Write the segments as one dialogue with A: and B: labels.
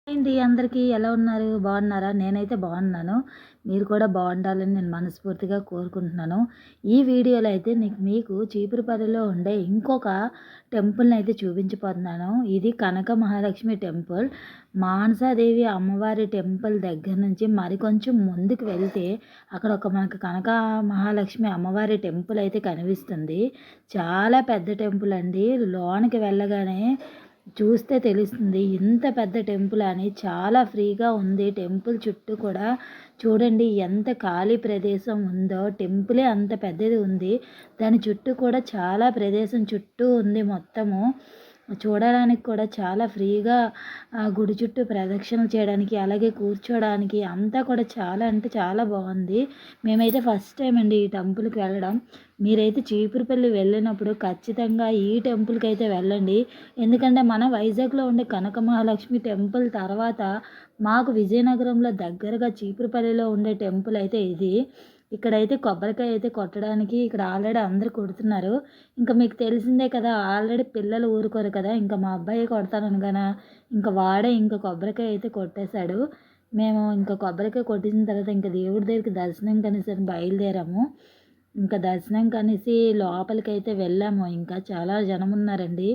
A: ఏంటి అందరికీ ఎలా ఉన్నారు? బాగున్నారా? నేనైతే బాగున్నాను. మీరు కూడా బాగుండాలని నేను మనస్ఫూర్తిగా కోరుకుంటున్నాను. ఈ వీడియోలో అయితే మీకు చీపురుపల్లిలో ఉండే ఇంకొక టెంపుల్‌ని అయితే చూపించబోతున్నాను. ఇది కనక మహాలక్ష్మి టెంపుల్. మానసాదేవి అమ్మవారి టెంపుల్ దగ్గర నుంచి మరి కొంచెం ముందుకు వెళ్తే అక్కడ మనకు కనక మహాలక్ష్మి అమ్మవారి టెంపుల్ అయితే కనిపిస్తుంది. చాలా పెద్ద టెంపుల్ అండి. లోనికి వెళ్ళగానే చూస్తే తెలుస్తుంది ఇంత పెద్ద టెంపుల్ అని. చాలా ఫ్రీగా ఉంది టెంపుల్ చుట్టూ కూడా. చూడండి ఎంత ఖాళీ ప్రదేశం ఉందో. టెంపులే అంత పెద్దది ఉంది. దాని చుట్టూ కూడా చాలా ప్రదేశం చుట్టూ ఉంది మొత్తము. చూడడానికి కూడా చాలా ఫ్రీగా గుడి చుట్టూ ప్రదక్షిణలు చేయడానికి, అలాగే కూర్చోడానికి అంతా కూడా చాలా అంటే చాలా బాగుంది. మేమైతే ఫస్ట్ టైం అండి ఈ టెంపుల్కి వెళ్ళడం. మీరైతే చీపురుపల్లి వెళ్ళినప్పుడు ఖచ్చితంగా ఈ టెంపుల్కి అయితే వెళ్ళండి. ఎందుకంటే మన వైజాగ్లో ఉండే కనక మహాలక్ష్మి టెంపుల్ తర్వాత మాకు విజయనగరంలో దగ్గరగా చీపురుపల్లిలో ఉండే టెంపుల్ అయితే ఇది. ఇక్కడైతే కొబ్బరికాయ అయితే కొట్టడానికి ఇక్కడ ఆల్రెడీ అందరూ కొడుతున్నారు. ఇంకా మీకు తెలిసిందే కదా, ఆల్రెడీ పిల్లలు ఊరుకోరు కదా. ఇంకా మా అబ్బాయి కొడతాననగానే ఇంకా వాడే ఇంకా కొబ్బరికాయ అయితే కొట్టేశాడు. మేము ఇంకా కొబ్బరికాయ కొట్టేసిన తర్వాత ఇంకా దేవుడి దగ్గరికి దర్శనం కనేసి బయలుదేరాము. ఇంకా దర్శనం కనేసి లోపలికైతే వెళ్ళాము. ఇంకా చాలా జనం ఉన్నారండి.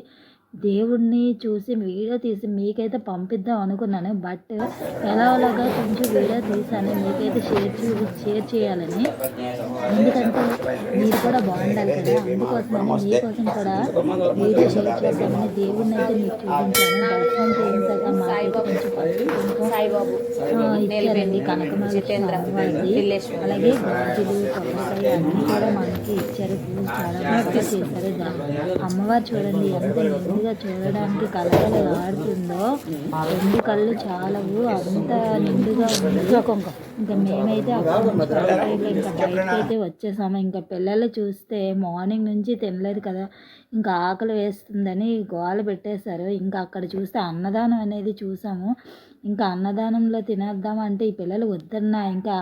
A: దేవుడిని చూసి వీడియో తీసి మీకైతే పంపిద్దాం అనుకున్నాను. బట్ ఎలాగోలాగా కొంచెం వీడియో తీశాను మీకైతే షేర్ చేయాలని. ఎందుకంటే మీరు కూడా బాగుండాలి కదా, అందుకోసమని మీకోసం కూడా వీడియో షేర్ చేద్దామని దేవుడిని అయితే మీకు చూపించాను. దర్శనం చేయించాక మాకైతే కొంచెం ఇచ్చారండి కనకమహాలక్ష్మి అమ్మవారిది. అలాగే గాజులు కొబ్బరికాయ అన్నీ కూడా మనకి ఇచ్చారు. పూజ చాలా బాగా చేశారు. అమ్మవారు చూడండి ఎంత నిండుగా చూడడానికి కలకలలాడుతుందో. 2 కళ్ళు చాలవు అంత నిండుగా ఉంది. ఇంకా మేమైతే అక్కడ నుంచి ఇంకా బయటకైతే వచ్చేసాము. ఇంకా పిల్లలు చూస్తే మార్నింగ్ నుంచి తినలేదు కదా, ఇంకా ఆకలి వేస్తుందని గోల పెట్టేశారు. ఇంకా అక్కడ చూస్తే అన్నదానం అనేది చూసాము. ఇంకా అన్నదానంలో తినేద్దామంటే ఈ పిల్లలు వద్దన్నా. ఇంకా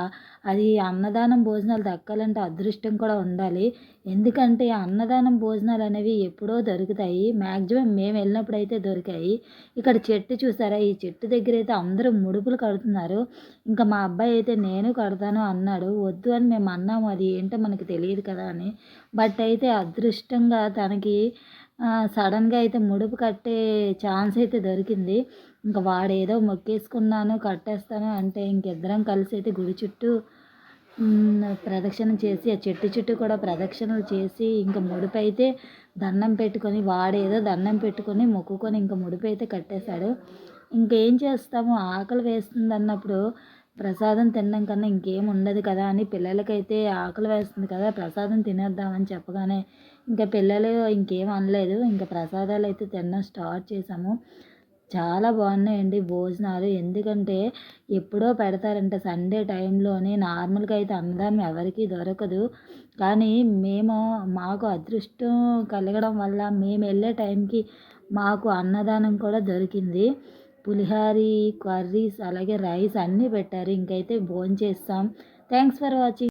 A: అది అన్నదానం భోజనాలు దక్కాలంటే అదృష్టం కూడా ఉండాలి. ఎందుకంటే అన్నదానం భోజనాలు అనేవి ఎప్పుడో దొరుకుతాయి. మ్యాక్సిమం మేము వెళ్ళినప్పుడు అయితే దొరికాయి. ఇక్కడ చెట్టు చూసారా, ఈ చెట్టు దగ్గర అయితే అందరూ ముడుపులు కడుతున్నారు. ఇంకా మా అబ్బాయి అయితే నేను కడతాను అన్నాడు. వద్దు అని మేము అన్నాము, అది ఏంటో మనకి తెలియదు కదా అని. బట్ అయితే అదృష్టంగా తనకి సడన్గా అయితే ముడుపు కట్టే ఛాన్స్ అయితే దొరికింది. ఇంకా వాడేదో మొక్కేసుకున్నాను కట్టేస్తాను అంటే ఇంకిద్దరం కలిసి అయితే గుడి చుట్టూ ప్రదక్షిణ చేసి ఆ చెట్టు చుట్టూ కూడా ప్రదక్షిణలు చేసి ఇంకా ముడుపు అయితే దండం పెట్టుకొని, వాడేదో దండం పెట్టుకొని మొక్కుకొని ఇంకా ముడుపు అయితే కట్టేశాడు. ఇంకేం చేస్తాము, ఆకలి వేస్తుంది అన్నప్పుడు ప్రసాదం తినడం కన్నా ఇంకేం ఉండదు కదా అని పిల్లలకైతే ఆకలి వేస్తుంది కదా, ప్రసాదం తినేద్దామని చెప్పగానే ఇంకా పిల్లలు ఇంకేం అనలేదు. ఇంకా ప్రసాదాలు అయితే తినడం స్టార్ట్ చేసాము. చాలా బాగున్నాయండి భోజనాలు. ఎందుకంటే ఎప్పుడో పెడతారంట సండే టైంలోనే. నార్మల్గా అయితే అన్నదానం ఎవరికీ దొరకదు. కానీ మాకు అదృష్టం కలగడం వల్ల మేము వెళ్ళే టైంకి మాకు అన్నదానం కూడా దొరికింది. పులిహారి, కర్రీస్ అలాగే రైస్ అన్నీ పెట్టారు. ఇంకైతే భోంచేస్తాం. Thanks for watching.